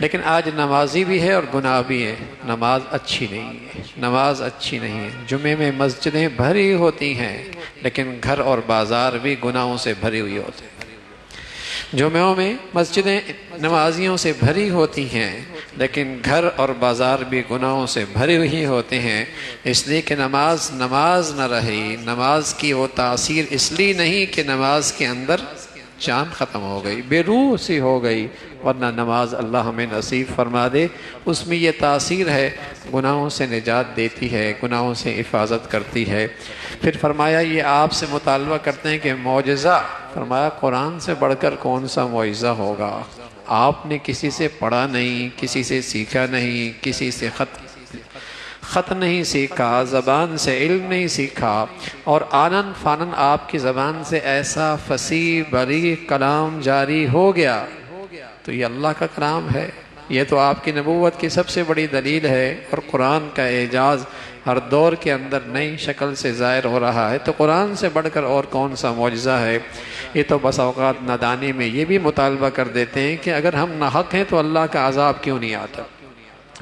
لیکن آج نمازی بھی ہے اور گناہ بھی ہے، نماز اچھی نہیں ہے، نماز اچھی نہیں ہے۔ جمعے میں مسجدیں بھری ہوتی ہیں لیکن گھر اور بازار بھی گناہوں سے بھری ہوئی ہوتے ہیں۔ جمعوں میں مسجدیں نمازیوں سے بھری ہوتی ہیں لیکن گھر اور بازار بھی گناہوں سے بھری ہوئی ہوتے ہیں، اس لیے کہ نماز نہ رہی۔ نماز کی وہ تاثیر اس لیے نہیں کہ نماز کے اندر جان ختم ہو گئی، بے روح سی ہو گئی، ورنہ نماز اللہ ہمیں نصیب فرما دے، اس میں یہ تاثیر ہے، گناہوں سے نجات دیتی ہے، گناہوں سے حفاظت کرتی ہے۔ پھر فرمایا یہ آپ سے مطالبہ کرتے ہیں کہ معجزہ، فرمایا قرآن سے بڑھ کر کون سا معجزہ ہوگا؟ آپ نے کسی سے پڑھا نہیں، کسی سے سیکھا نہیں، کسی سے خط نہیں سیکھا، زبان سے علم نہیں سیکھا، اور آنن فانن آپ کی زبان سے ایسا فصیح بلیغ کلام جاری ہو گیا، تو یہ اللہ کا کلام ہے، یہ تو آپ کی نبوت کی سب سے بڑی دلیل ہے، اور قرآن کا اعجاز ہر دور کے اندر نئی شکل سے ظاہر ہو رہا ہے، تو قرآن سے بڑھ کر اور کون سا معجزہ ہے؟ یہ تو بس اوقات نادانی میں یہ بھی مطالبہ کر دیتے ہیں کہ اگر ہم ناحق ہیں تو اللہ کا عذاب کیوں نہیں آتا؟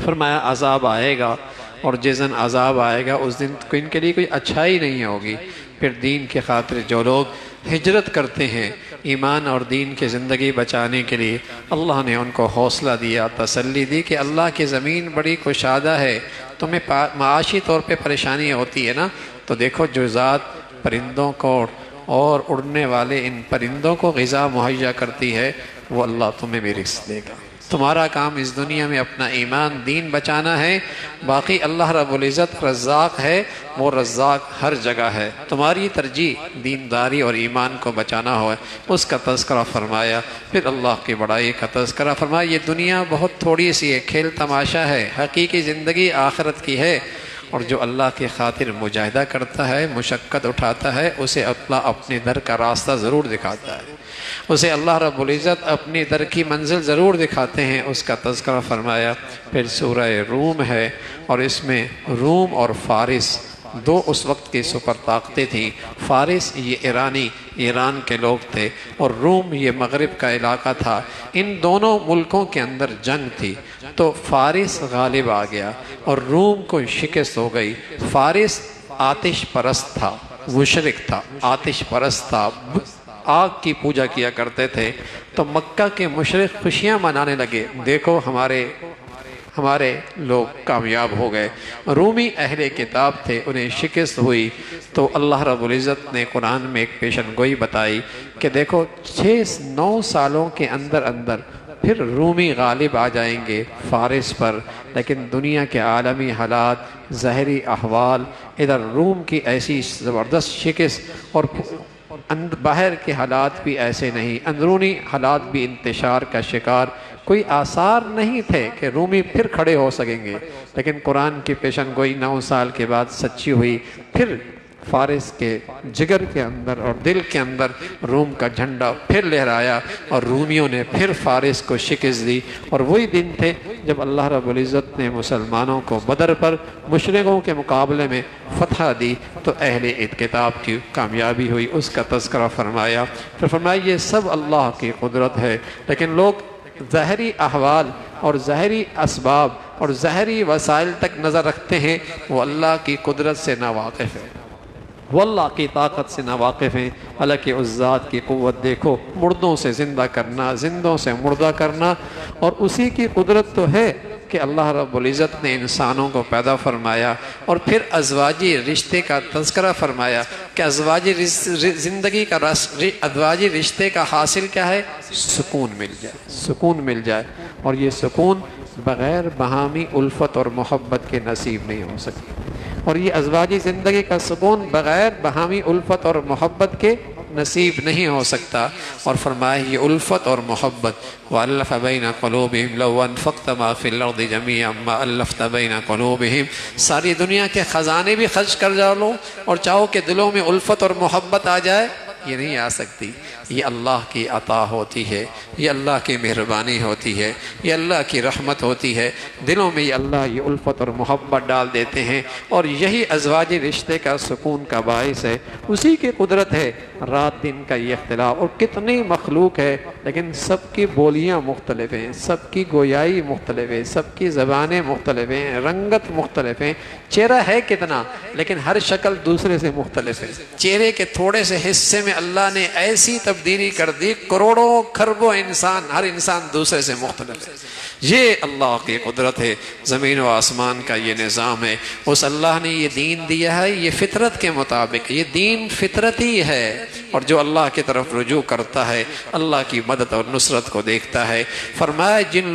فرمایا عذاب آئے گا، اور جس دن عذاب آئے گا اس دن ان کے لیے کوئی اچھائی نہیں ہوگی۔ پھر دین کے خاطر جو لوگ ہجرت کرتے ہیں ایمان اور دین کی زندگی بچانے کے لیے، اللہ نے ان کو حوصلہ دیا، تسلی دی کہ اللہ کی زمین بڑی کشادہ ہے، تمہیں معاشی طور پہ پریشانی ہوتی ہے نا، تو دیکھو جو ذات پرندوں کو اور اڑنے والے ان پرندوں کو غذا مہیا کرتی ہے، وہ اللہ تمہیں بھی رزق دے گا۔ تمہارا کام اس دنیا میں اپنا ایمان دین بچانا ہے، باقی اللہ رب العزت رزاق ہے، وہ رزاق ہر جگہ ہے، تمہاری ترجیح دینداری اور ایمان کو بچانا ہو، اس کا تذکرہ فرمایا۔ پھر اللہ کی بڑائی کا تذکرہ فرمایا، یہ دنیا بہت تھوڑی سی ہے، کھیل تماشا ہے، حقیقی زندگی آخرت کی ہے، اور جو اللہ کی خاطر مجاہدہ کرتا ہے، مشقت اٹھاتا ہے، اسے اللہ اپنے در کا راستہ ضرور دکھاتا ہے، اسے اللہ رب العزت اپنی در کی منزل ضرور دکھاتے ہیں، اس کا تذکرہ فرمایا۔ پھر سورہ روم ہے، اور اس میں روم اور فارس دو اس وقت کی سپر طاقتیں تھیں۔ فارس یہ ایران کے لوگ تھے، اور روم یہ مغرب کا علاقہ تھا۔ ان دونوں ملکوں کے اندر جنگ تھی، تو فارس غالب آ گیا اور روم کو شکست ہو گئی۔ فارس آتش پرست تھا، مشرک تھا، آتش پرست تھا، آگ کی پوجا کیا کرتے تھے، تو مکہ کے مشرک خوشیاں منانے لگے، دیکھو ہمارے لوگ کامیاب ہو گئے۔ رومی اہل کتاب تھے، انہیں شکست ہوئی، تو اللہ رب العزت نے قرآن میں ایک پیشن گوئی بتائی کہ دیکھو 6-9 سالوں کے اندر پھر رومی غالب آ جائیں گے فارس پر، لیکن دنیا کے عالمی حالات، ظاہری احوال، ادھر روم کی ایسی زبردست شکست، اور باہر کے حالات بھی ایسے نہیں، اندرونی حالات بھی انتشار کا شکار، کوئی آثار نہیں تھے کہ رومی پھر کھڑے ہو سکیں گے، لیکن قرآن کی پیشن گوئی 9 سال کے بعد سچی ہوئی۔ پھر فارس کے جگر کے اندر اور دل کے اندر روم کا جھنڈا پھر لہرایا، اور رومیوں نے پھر فارس کو شکست دی، اور وہی دن تھے جب اللہ رب العزت نے مسلمانوں کو بدر پر مشرکوں کے مقابلے میں فتح دی، تو اہل کتاب کی کامیابی ہوئی، اس کا تذکرہ فرمایا۔ پھر فرمایا یہ سب اللہ کی قدرت ہے، لیکن لوگ ظاہری احوال اور ظاہری اسباب اور ظاہری وسائل تک نظر رکھتے ہیں، وہ اللہ کی قدرت سے ناواقف ہے، وہ اللہ کی طاقت سے ناواقف ہیں۔ حالانکہ اس ذات کی قوت دیکھو، مردوں سے زندہ کرنا، زندوں سے مردہ کرنا، اور اسی کی قدرت تو ہے کہ اللہ رب العزت نے انسانوں کو پیدا فرمایا، اور پھر ازواجی رشتے کا تذکرہ فرمایا کہ ازواجی زندگی کا ازواجی رشتے کا حاصل کیا ہے؟ سکون مل جائے، سکون مل جائے، اور یہ سکون بغیر باہمی الفت اور محبت کے نصیب نہیں ہو سکتی، اور یہ ازواجی زندگی کا سکون بغیر باہمی الفت اور محبت کے نصیب نہیں ہو سکتا۔ اور فرمایا یہ الفت اور محبت، وَأَلَّفَ بَيْنَ قُلُوبِهِمْ لَوْ أَنفَقْتَ مَا فِي الْأَرْضِ جَمِيعًا مَا أَلَّفْتَ بَيْنَ قُلُوبِهِمْ، ساری دنیا کے خزانے بھی خرچ کر جاؤ اور چاہو کہ دلوں میں الفت اور محبت آ جائے، یہ نہیں آ سکتی۔ یہ اللہ کی عطا ہوتی ہے، یہ اللہ کی مہربانی ہوتی ہے، یہ اللہ کی رحمت ہوتی ہے، دلوں میں یہ اللہ یہ الفت اور محبت ڈال دیتے ہیں، اور یہی ازواجی رشتے کا سکون کا باعث ہے، اسی کی قدرت ہے رات دن کا یہ اختلاف، اور کتنی مخلوق ہے لیکن سب کی بولیاں مختلف ہیں، سب کی گویائی مختلف ہے، سب کی زبانیں مختلف ہیں، رنگت مختلف ہیں، چہرہ ہے کتنا لیکن ہر شکل دوسرے سے مختلف ہے۔ چہرے کے تھوڑے سے حصے میں اللہ نے ایسی تبدیلی کر دی، کروڑوں کھربوں انسان، ہر انسان دوسرے سے مختلف ہے۔ یہ اللہ کی قدرت ہے، زمین و آسمان کا یہ نظام ہے۔ اس اللہ نے یہ دین دیا ہے، یہ فطرت کے مطابق، یہ دین فطرتی ہے، اور جو اللہ کی طرف رجوع کرتا ہے اللہ کی مدد اور نصرت کو دیکھتا ہے۔ فرمایا جن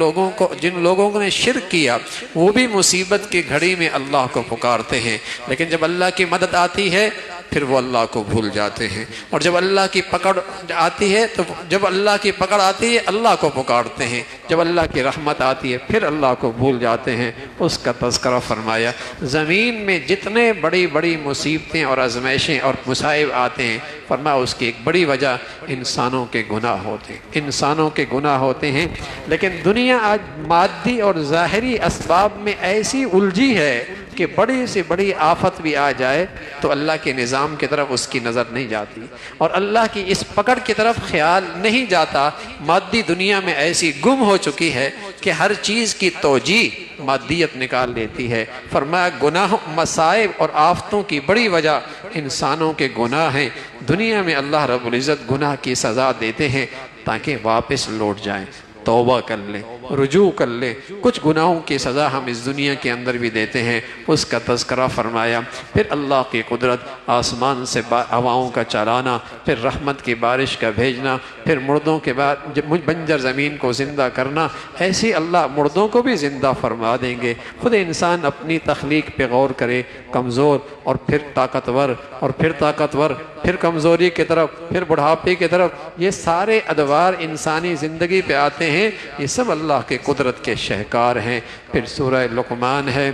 لوگوں نے شرک کیا وہ بھی مصیبت کی گھڑی میں اللہ کو پکارتے ہیں، لیکن جب اللہ کی مدد آتی ہے پھر وہ اللہ کو بھول جاتے ہیں، اور جب اللہ کی پکڑ آتی ہے تو جب اللہ کی پکڑ آتی ہے اللہ کو پکارتے ہیں، جب اللہ کی رحمت آتی ہے پھر اللہ کو بھول جاتے ہیں۔ اس کا تذکرہ فرمایا۔ زمین میں جتنے بڑی بڑی مصیبتیں اور آزمائشیں اور مصائب آتے ہیں، فرمایا اس کی ایک بڑی وجہ انسانوں کے گناہ ہوتے ہیں، انسانوں کے گناہ ہوتے ہیں۔ لیکن دنیا آج مادی اور ظاہری اسباب میں ایسی الجھی ہے کہ بڑی سے بڑی آفت بھی آ جائے تو اللہ کے نظام کی طرف اس کی نظر نہیں جاتی، اور اللہ کی اس پکڑ کی طرف خیال نہیں جاتا۔ مادی دنیا میں ایسی گم ہو چکی ہے کہ ہر چیز کی توجیہ مادیت نکال لیتی ہے۔ فرمایا گناہ، مصائب اور آفتوں کی بڑی وجہ انسانوں کے گناہ ہیں۔ دنیا میں اللہ رب العزت گناہ کی سزا دیتے ہیں تاکہ واپس لوٹ جائیں، توبہ کر لیں، رجوع کر لیں۔ کچھ گناہوں کی سزا ہم اس دنیا کے اندر بھی دیتے ہیں، اس کا تذکرہ فرمایا۔ پھر اللہ کی قدرت، آسمان سے ہواؤں کا چلانا، پھر رحمت کی بارش کا بھیجنا، پھر مردوں کے بعد بنجر زمین کو زندہ کرنا، ایسی اللہ مردوں کو بھی زندہ فرما دیں گے۔ خود انسان اپنی تخلیق پہ غور کرے، کمزور اور پھر طاقتور، اور پھر طاقتور، پھر کمزوری کی طرف، پھر بڑھاپے کی طرف، یہ سارے ادوار انسانی زندگی پہ آتے ہیں، یہ سب اللہ کے قدرت کے شہکار ہیں۔ پھر سورہ لقمان ہے،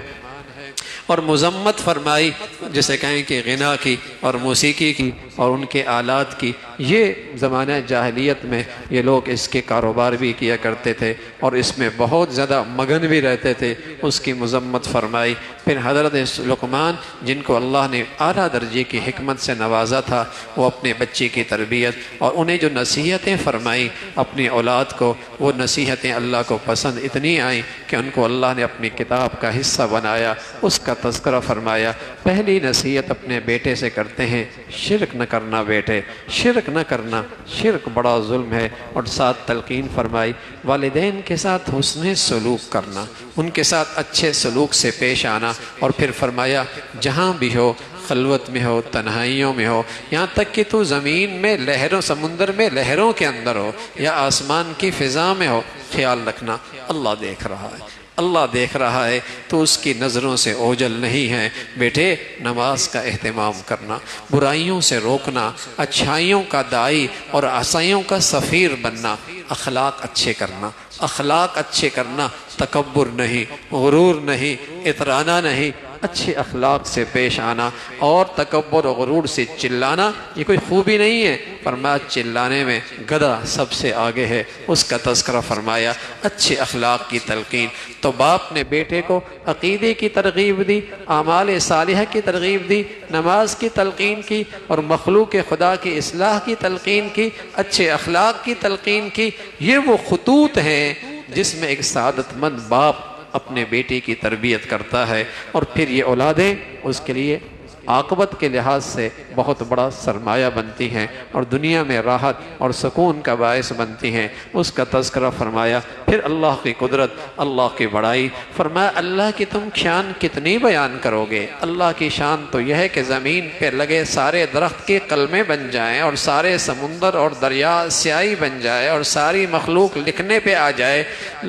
اور مذمت فرمائی جسے کہیں کہ غنا کی اور موسیقی کی اور ان کے آلات کی۔ یہ زمانہ جاہلیت میں یہ لوگ اس کے کاروبار بھی کیا کرتے تھے اور اس میں بہت زیادہ مگن بھی رہتے تھے، اس کی مذمت فرمائی۔ پھر حضرت لقمان جن کو اللہ نے اعلیٰ درجے کی حکمت سے نوازا تھا، وہ اپنے بچے کی تربیت اور انہیں جو نصیحتیں فرمائیں اپنی اولاد کو، وہ نصیحتیں اللہ کو پسند اتنی آئیں کہ ان کو اللہ نے اپنی کتاب کا حصہ بنایا، اس کا تذکرہ فرمایا۔ پہلی نصیحت اپنے بیٹے سے کرتے ہیں، شرک نہ کرنا بیٹے، شرک نہ کرنا، شرک بڑا ظلم ہے، اور ساتھ تلقین فرمائی والدین کے ساتھ حسن سلوک کرنا، ان کے ساتھ اچھے سلوک سے پیش آنا، اور پھر فرمایا جہاں بھی ہو، خلوت میں ہو، تنہائیوں میں ہو، یہاں تک کہ تو زمین میں لہروں، سمندر میں لہروں کے اندر ہو یا آسمان کی فضا میں ہو، خیال رکھنا اللہ دیکھ رہا ہے، اللہ دیکھ رہا ہے، تو اس کی نظروں سے اوجل نہیں ہے۔ بیٹے نماز کا اہتمام کرنا، برائیوں سے روکنا، اچھائیوں کا داعی اور عصائیوں کا سفیر بننا، اخلاق اچھے کرنا، اخلاق اچھے کرنا، تکبر نہیں، غرور نہیں، اطرانہ نہیں، اچھے اخلاق سے پیش آنا، اور تکبر و غرور سے چلانا یہ کوئی خوبی نہیں ہے۔ فرمایا چلانے میں گدھا سب سے آگے ہے، اس کا تذکرہ فرمایا۔ اچھے اخلاق کی تلقین، تو باپ نے بیٹے کو عقیدے کی ترغیب دی، اعمال صالحہ کی ترغیب دی، نماز کی تلقین کی، اور مخلوق خدا کی اصلاح کی تلقین کی، اچھے اخلاق کی تلقین کی۔ یہ وہ خطوط ہیں جس میں ایک سعادت مند باپ اپنے بیٹے کی تربیت کرتا ہے، اور پھر یہ اولادیں اس کے لیے عاقبت کے لحاظ سے بہت بڑا سرمایہ بنتی ہیں اور دنیا میں راحت اور سکون کا باعث بنتی ہیں، اس کا تذکرہ فرمایا۔ پھر اللہ کی قدرت، اللہ کی بڑائی، فرمایا اللہ کی تم شان کتنی بیان کرو گے۔ اللہ کی شان تو یہ ہے کہ زمین پہ لگے سارے درخت کے قلمیں بن جائیں، اور سارے سمندر اور دریا سیاہی بن جائے، اور ساری مخلوق لکھنے پہ آ جائے،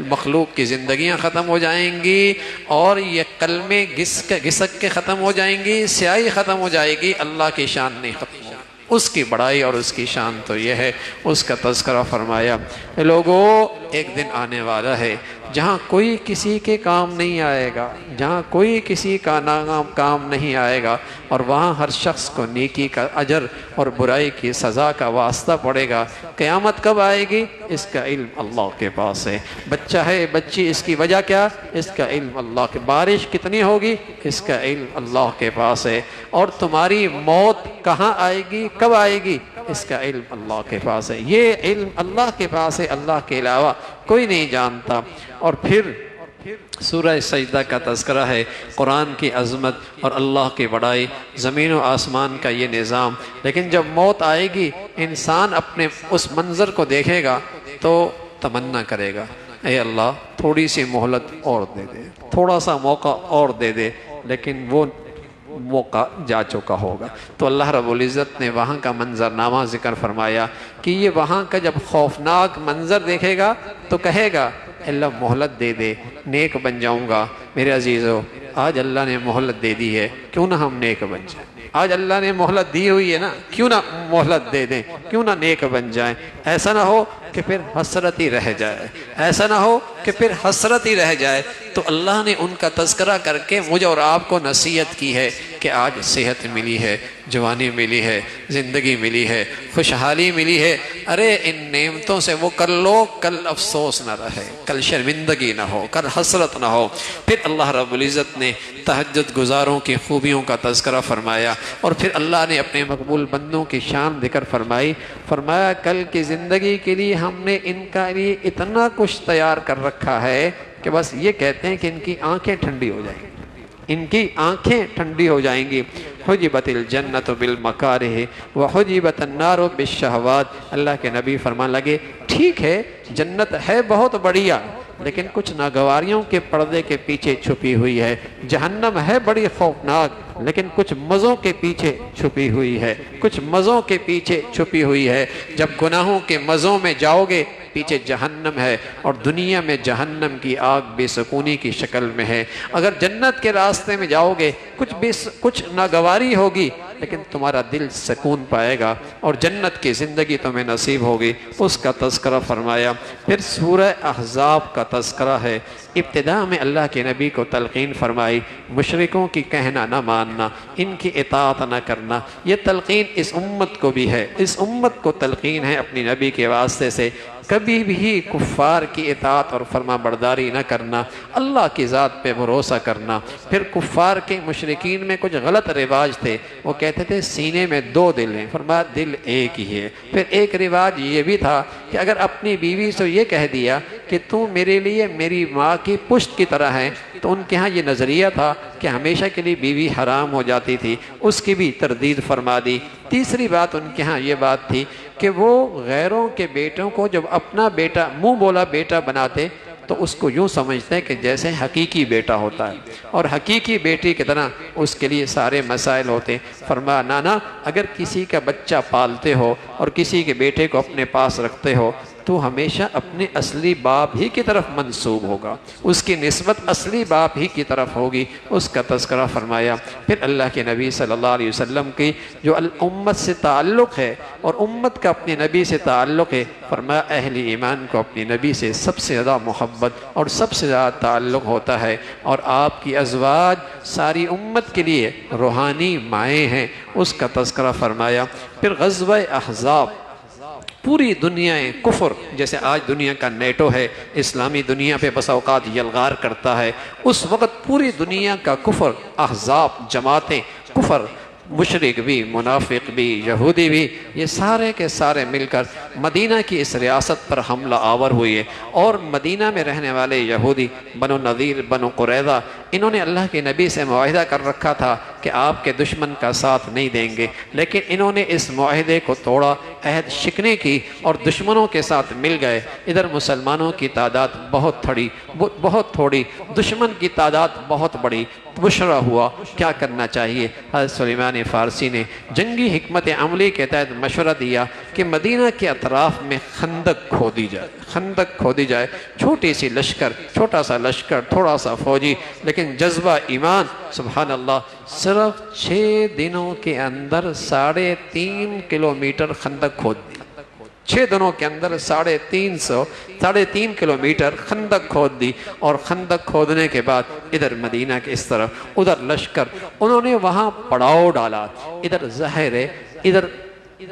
مخلوق کی زندگیاں ختم ہو جائیں گی، اور یہ قلمیں گھسک کے ختم ہو جائیں گی، سیاہی ختم ہو جائے گی، اللہ کی شان نہیں ختم ہوگی۔ اس کی بڑائی اور اس کی شان تو یہ ہے، اس کا تذکرہ فرمایا۔ لوگوں ایک دن آنے والا ہے جہاں کوئی کسی کے کام نہیں آئے گا، جہاں کوئی کسی کا کام نہیں آئے گا، اور وہاں ہر شخص کو نیکی کا اجر اور برائی کی سزا کا واسطہ پڑے گا۔ قیامت کب آئے گی اس کا علم اللہ کے پاس ہے۔ بچہ ہے، بچی، اس کی وجہ کیا، اس کا علم اللہ کے۔ بارش کتنی ہوگی اس کا علم اللہ کے پاس ہے۔ اور تمہاری موت کہاں آئے گی، کب آئے گی، اس کا علم اللہ کے پاس ہے، یہ علم اللہ کے پاس ہے، اللہ کے علاوہ کوئی نہیں جانتا۔ اور پھر سورہ سجدہ کا تذکرہ ہے، قرآن کی عظمت اور اللہ کی بڑائی، زمین و آسمان کا یہ نظام۔ لیکن جب موت آئے گی، انسان اپنے اس منظر کو دیکھے گا تو تمنا کرے گا، اے اللہ تھوڑی سی مہلت اور دے دے، تھوڑا سا موقع اور دے دے، لیکن وہ موقع جا چکا ہوگا۔ تو اللہ رب العزت نے وہاں کا منظرنامہ ذکر فرمایا کہ یہ وہاں کا جب خوفناک منظر دیکھے گا تو کہے گا اللہ مہلت دے دے، نیک بن جاؤں گا۔ میرے عزیزو، آج اللہ نے مہلت دے دی ہے، کیوں نہ ہم نیک بن جائیں؟ آج اللہ نے مہلت دی ہوئی ہے نا، کیوں نہ مہلت دے دیں، کیوں نہ نیک بن جائیں؟ ایسا نہ ہو کہ پھر حسرت ہی رہ جائے، ایسا نہ ہو کہ پھر حسرت ہی رہ جائے۔ تو اللہ نے ان کا تذکرہ کر کے مجھے اور آپ کو نصیحت کی ہے کہ آج صحت ملی ہے، جوانی ملی ہے، زندگی ملی ہے، خوشحالی ملی ہے، ارے ان نعمتوں سے وہ کر لو، کل افسوس نہ رہے، کل شرمندگی نہ ہو، کل حسرت نہ ہو۔ پھر اللہ رب العزت نے تہجد گزاروں کی خوبیوں کا تذکرہ فرمایا، اور پھر اللہ نے اپنے مقبول بندوں کی شان ذکر فرمائی، فرمایا کل کی زندگی کے لیے ہم نے ان کا لیے اتنا کچھ تیار کر رکھا ہے کہ بس یہ کہتے ہیں کہ ان کی آنکھیں ٹھنڈی ہو جائیں گی، ان کی آنکھیں ٹھنڈی ہو جائیں گی۔ حجبت الجنت بالمکارہ وحجبت النار بالشہوات۔ اللہ کے نبی فرمان لگے ٹھیک ہے جنت ہے بہت بڑھیا، لیکن کچھ ناگواریوں کے پردے کے پیچھے چھپی ہوئی ہے۔ جہنم ہے بڑی خوفناک، لیکن کچھ مزوں کے پیچھے چھپی ہوئی ہے، کچھ مزوں کے پیچھے چھپی ہوئی ہے۔ جب گناہوں کے مزوں میں جاؤ گے پیچھے جہنم ہے، اور دنیا میں جہنم کی آگ بے سکونی کی شکل میں ہے۔ اگر جنت کے راستے میں جاؤ گے کچھ ناگواری ہوگی، لیکن تمہارا دل سکون پائے گا اور جنت کی زندگی تمہیں نصیب ہوگی، اس کا تذکرہ فرمایا۔ پھر سورہ احزاب کا تذکرہ ہے، ابتداء میں اللہ کے نبی کو تلقین فرمائی مشرکوں کی کہنا نہ ماننا، ان کی اطاعت نہ کرنا۔ یہ تلقین اس امت کو بھی ہے، اس امت کو تلقین ہے اپنی نبی کے واسطے سے، کبھی بھی کفار کی اطاعت اور فرما برداری نہ کرنا، اللہ کی ذات پہ بھروسہ کرنا۔ پھر کفار کے مشرکین میں کچھ غلط رواج تھے، وہ کہتے تھے سینے میں دو دل ہیں، فرمایا دل ایک ہی ہے۔ پھر ایک رواج یہ بھی تھا کہ اگر اپنی بیوی سے یہ کہہ دیا کہ تو میرے لیے میری ماں کی پشت کی طرح ہے، تو ان کے ہاں یہ نظریہ تھا کہ ہمیشہ کے لیے بیوی حرام ہو جاتی تھی، اس کی بھی تردید فرما دی۔ تیسری بات ان کے ہاں یہ بات تھی کہ وہ غیروں کے بیٹوں کو جب اپنا بیٹا منہ بولا بیٹا بناتے تو اس کو یوں سمجھتے ہیں کہ جیسے حقیقی بیٹا ہوتا ہے، اور حقیقی بیٹی کی طرح اس کے لیے سارے مسائل ہوتے ہیں۔ فرمایا نانا اگر کسی کا بچہ پالتے ہو اور کسی کے بیٹے کو اپنے پاس رکھتے ہو تو ہمیشہ اپنے اصلی باپ ہی کی طرف منسوب ہوگا، اس کی نسبت اصلی باپ ہی کی طرف ہوگی، اس کا تذکرہ فرمایا۔ پھر اللہ کے نبی صلی اللہ علیہ وسلم کی جو امت سے تعلق ہے اور امت کا اپنے نبی سے تعلق ہے، فرمایا اہل ایمان کو اپنی نبی سے سب سے زیادہ محبت اور سب سے زیادہ تعلق ہوتا ہے، اور آپ کی ازواج ساری امت کے لیے روحانی مائیں ہیں، اس کا تذکرہ فرمایا۔ پھر غزوہ احزاب، پوری دنیا کفر، جیسے آج دنیا کا نیٹو ہے، اسلامی دنیا پہ بس اوقات یلغار کرتا ہے، اس وقت پوری دنیا کا کفر، احزاب جماعتیں کفر، مشرک بھی، منافق بھی، یہودی بھی، یہ سارے کے سارے مل کر مدینہ کی اس ریاست پر حملہ آور ہوئی ہے۔ اور مدینہ میں رہنے والے یہودی بنو نذیر، بنو قریظہ، انہوں نے اللہ کے نبی سے معاہدہ کر رکھا تھا کہ آپ کے دشمن کا ساتھ نہیں دیں گے، لیکن انہوں نے اس معاہدے کو توڑا، عہد شکنی کی اور دشمنوں کے ساتھ مل گئے۔ ادھر مسلمانوں کی تعداد بہت تھوڑی، دشمن کی تعداد بہت بڑی۔ بشرا ہوا کیا کرنا چاہیے؟ حضرت سلیمان فارسی نے جنگی حکمت عملی کے تحت مشورہ دیا کہ مدینہ کے اطراف میں خندق کھودی جائے، چھوٹی سی لشکر، چھوٹا سا لشکر، تھوڑا سا فوجی، لیکن جذبہ ایمان، سبحان اللہ، صرف 6 دنوں کے اندر 3.5 کلومیٹر خندق کھود دی۔ 6 دنوں کے اندر 3.5 کلومیٹر خندق کھود دی، اور خندق کھودنے کے بعد ادھر مدینہ کے اس طرف، ادھر لشکر، انہوں نے وہاں پڑاؤ ڈالا۔ ادھر ظاہر ہے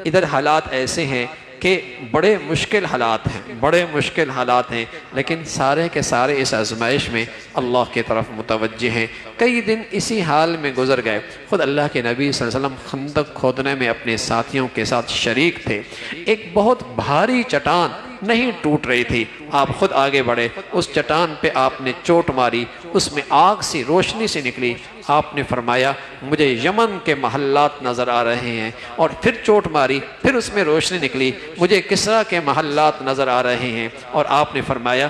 ادھر حالات ایسے ہیں کہ بڑے مشکل حالات ہیں، بڑے مشکل حالات ہیں، لیکن سارے کے سارے اس آزمائش میں اللہ کی طرف متوجہ ہیں۔ کئی دن اسی حال میں گزر گئے۔ خود اللہ کے نبی صلی اللہ علیہ وسلم خندق کھودنے میں اپنے ساتھیوں کے ساتھ شریک تھے۔ ایک بہت بھاری چٹان نہیں ٹوٹ رہی تھی، آپ خود آگے بڑھے، اس چٹان پہ آپ نے چوٹ ماری، اس میں آگ سی روشنی سی نکلی۔ آپ نے فرمایا مجھے یمن کے محلات نظر آ رہے ہیں، اور پھر چوٹ ماری، پھر اس میں روشنی نکلی، مجھے کسرا کے محلات نظر آ رہے ہیں، اور آپ نے فرمایا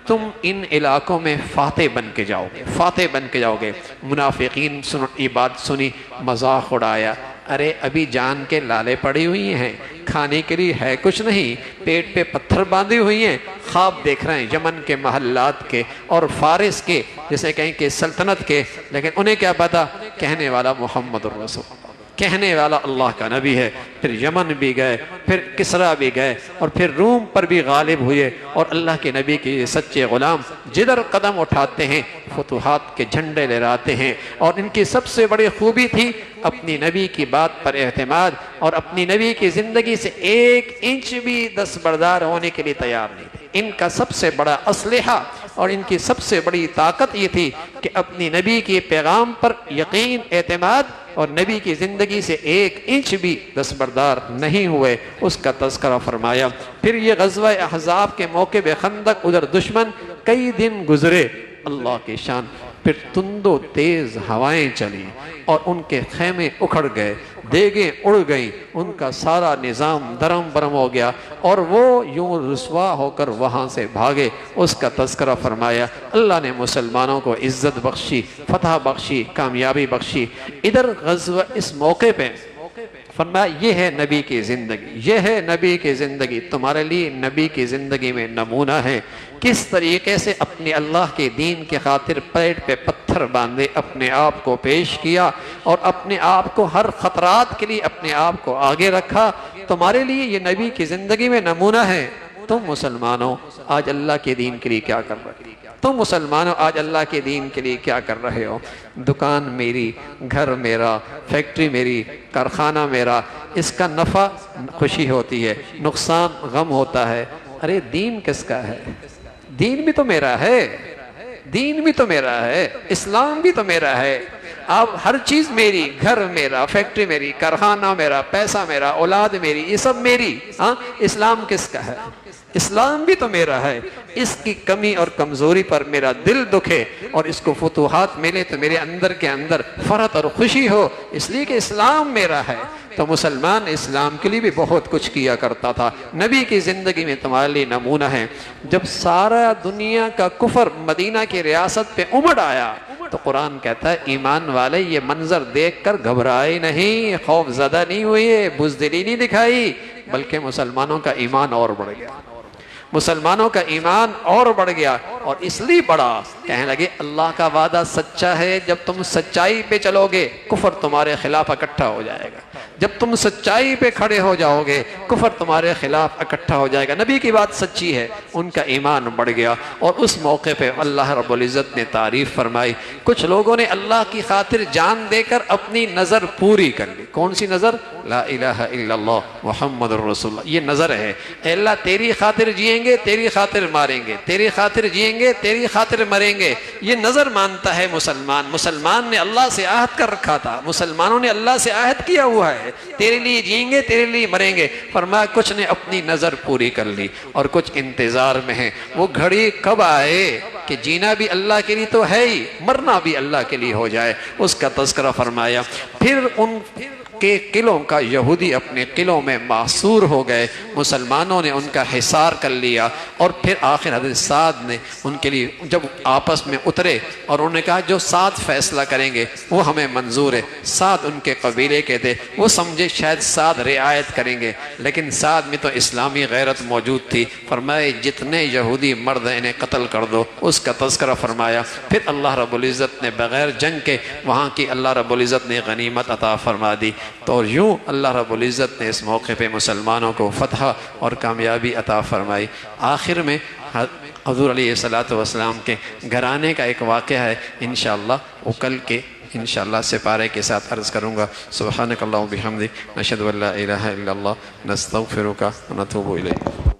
تم ان علاقوں میں فاتح بن کے جاؤ گے، فاتح بن کے جاؤ گے۔ منافقین یہ بات سنی، مذاق اڑایا، ارے ابھی جان کے لالے پڑی ہوئی ہیں، کھانے کے لیے ہے کچھ نہیں، پیٹ پہ پتھر باندھی ہوئی ہیں، خواب دیکھ رہے ہیں یمن کے محلات کے اور فارس کے، جیسے کہیں کہ سلطنت کے، لیکن انہیں کیا پتا کہنے والا محمد الرسول، کہنے والا اللہ کا نبی ہے۔ پھر یمن بھی گئے، پھر کسرا بھی گئے، اور پھر روم پر بھی غالب ہوئے، اور اللہ کے نبی کے سچے غلام جدھر قدم اٹھاتے ہیں فتوحات کے جھنڈے لہراتے ہیں۔ اور ان کی سب سے بڑی خوبی تھی اپنی نبی کی بات پر اعتماد، اور اپنی نبی کی زندگی سے ایک انچ بھی دستبردار ہونے کے لیے تیار نہیں تھے۔ ان کا سب سے بڑا اسلحہ اور ان کی سب سے بڑی طاقت یہ تھی کہ اپنی نبی کے پیغام پر یقین، اعتماد، اور نبی کی زندگی سے ایک انچ بھی دستبردار نہیں ہوئے، اس کا تذکرہ فرمایا۔ پھر یہ غزوہ احزاب کے موقع بے خندق، ادھر دشمن، کئی دن گزرے، اللہ کی شان، پھر تند و تیز ہوائیں چلیں اور ان کے خیمے اکھڑ گئے، دیگیں اڑ گئیں، ان کا سارا نظام درم برم ہو گیا، اور وہ یوں رسوا ہو کر وہاں سے بھاگے، اس کا تذکرہ فرمایا۔ اللہ نے مسلمانوں کو عزت بخشی، فتح بخشی، کامیابی بخشی۔ ادھر غزوہ اس موقع پہ فرمایا یہ ہے نبی کی زندگی، یہ ہے نبی کی زندگی، تمہارے لیے نبی کی زندگی میں نمونہ ہے، کس طریقے سے اپنے اللہ کے دین کے خاطر پیٹ پہ پتھر باندھے اپنے آپ کو پیش کیا، اور اپنے آپ کو ہر خطرات کے لیے اپنے آپ کو آگے رکھا۔ تمہارے لیے یہ نبی کی زندگی میں نمونہ ہے۔ تم مسلمانوں آج اللہ کے دین کے لیے کیا کر رہے ہو؟ تم مسلمانوں آج اللہ کے دین کے لیے کیا کر رہے ہو؟ دکان میری، گھر میرا، فیکٹری میری، کارخانہ میرا، اس کا نفع خوشی ہوتی ہے، نقصان غم ہوتا ہے۔ ارے دین کس کا ہے؟ دین بھی تو میرا ہے، دین بھی تو میرا ہے، اسلام بھی تو میرا ہے۔ اب ہر چیز میری، گھر میرا، فیکٹری میری، کارخانہ میرا، پیسہ میرا، اولاد میری، یہ سب میری۔ ہاں، اسلام کس کا ہے؟ اسلام بھی تو میرا ہے۔ اس کی کمی اور کمزوری پر میرا دل دکھے اور اس کو فتوحات ملے تو میرے اندر کے اندر فرحت اور خوشی ہو، اس لیے کہ اسلام میرا ہے۔ تو مسلمان اسلام کے لیے بھی بہت کچھ کیا کرتا تھا۔ نبی کی زندگی میں تمہارے لیے نمونہ ہے۔ جب سارا دنیا کا کفر مدینہ کی ریاست پہ امڑ آیا تو قرآن کہتا ہے ایمان والے یہ منظر دیکھ کر گھبرائے نہیں، خوف زدہ نہیں ہوئے، بزدلی نہیں دکھائی، بلکہ مسلمانوں کا ایمان اور بڑھ گیا، مسلمانوں کا ایمان اور بڑھ گیا۔ اور اس لیے بڑا، کہنے لگے اللہ کا وعدہ سچا ہے، جب تم سچائی پہ چلو گے کفر تمہارے خلاف اکٹھا ہو جائے گا، جب تم سچائی پہ کھڑے ہو جاؤ گے کفر تمہارے خلاف اکٹھا ہو جائے گا۔ نبی کی بات سچی ہے، ان کا ایمان بڑھ گیا۔ اور اس موقع پہ اللہ رب العزت نے تعریف فرمائی۔ کچھ لوگوں نے اللہ کی خاطر جان دے کر اپنی نظر پوری کر لی۔ کون سی نظر؟ لا الہ الا اللہ محمد الرسول اللہ، یہ نظر ہے۔ اے اللہ تیری خاطر جئیں گے، تیری خاطر ماریں گے، تیری خاطر جئیں گے، تیری خاطر مریں گے، یہ نظر مانتا ہے مسلمان۔ مسلمان نے اللہ سے عہد کر رکھا تھا، مسلمانوں نے اللہ سے عہد کیا ہوا ہے، تیرے لیے جئیں گے، تیرے لیے مریں گے۔ فرمایا کچھ نے اپنی نظر پوری کر لی اور کچھ انتظار میں ہیں، وہ گھڑی کب آئے کہ جینا بھی اللہ کے لیے تو ہے ہی، مرنا بھی اللہ کے لیے ہو جائے، اس کا تذکرہ فرمایا۔ پھر ان کے قلعوں کا یہودی اپنے قلعوں میں محصور ہو گئے، مسلمانوں نے ان کا حصار کر لیا، اور پھر آخر حضرت سعد نے ان کے لیے جب آپس میں اترے اور انہوں نے کہا جو سعد فیصلہ کریں گے وہ ہمیں منظور ہے۔ سعد ان کے قبیلے کے تھے، وہ سمجھے شاید سعد رعایت کریں گے، لیکن سعد میں تو اسلامی غیرت موجود تھی۔ فرمائے جتنے یہودی مرد ہیں انہیں قتل کر دو، اس کا تذکرہ فرمایا۔ پھر اللہ رب العزت نے بغیر جنگ کے وہاں کی اللہ رب العزت نے غنیمت عطا فرما دی۔ تو یوں اللہ رب العزت نے اس موقع پہ مسلمانوں کو فتح اور کامیابی عطا فرمائی۔ آخر میں حضور علیہ الصلوۃ والسلام کے گھرانے کا ایک واقعہ ہے، انشاءاللہ وہ کل کے انشاءاللہ سپارے کے ساتھ عرض کروں گا۔ سبحانک اللہم بحمدک، نشہد ان لا الہ الا اللہ، نستغفرک ونتوب الیک۔